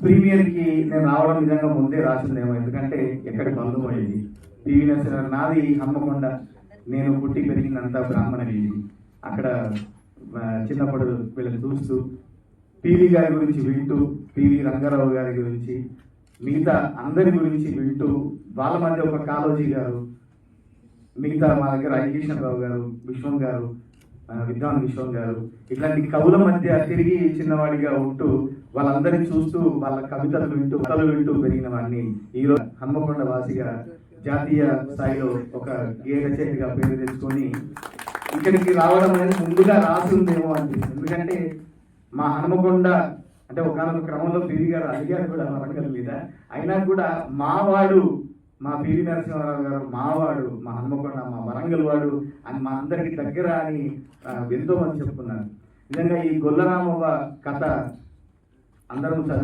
ప్రీమియర్కి నేను రావడం నిజంగా ముందే రాసిందేమో, ఎందుకంటే ఎక్కడికి బంధువు అయింది. పివి నరసింహారావు నాది హన్మకొండ, నేను పుట్టి పెరిగిందంతా బ్రాహ్మణ వీధి. అక్కడ చిన్నప్పుడు వీళ్ళని చూస్తూ పివి గారి గురించి వింటూ, పివి రంగారావు గారి గురించి, మిగతా అందరి గురించి వింటూ, వాళ్ళ మధ్య ఒక కాళోజీ గారు, మిగతా మా దగ్గర ఐకిషన్రావు గారు, విశ్వం గారు, విద్వాన్ విశ్వం గారు, ఇట్లాంటి కవుల మధ్య తిరిగి చిన్నవాడిగా ఉంటూ వాళ్ళందరినీ చూస్తూ వాళ్ళ కవితలు వింటూ పెరిగిన వాడిని ఈరోజు హన్మకొండ వాసిగా జాతీయ స్థాయిలో ఒక గేయ రచయితగా పేరు తెచ్చుకొని ఇక్కడికి రావడం అనేది ముందుగా రాసుందేమో అనిపిస్తుంది. ఎందుకంటే మా హన్మకొండ అంటే ఒకనొక క్రమంలో పివి గారు అడిగారు కూడా వరంగల్ మీద, అయినా కూడా మావాడు, మా పివి నరసింహారావు గారు మావాడు, మా హన్మకొండ మా వరంగల్ వాడు అని మా అందరికి దగ్గర అని ఎంతో మంది చెప్పుకున్నారు. నిజంగా ఈ గొల్లరామవ్వ కథ అందరం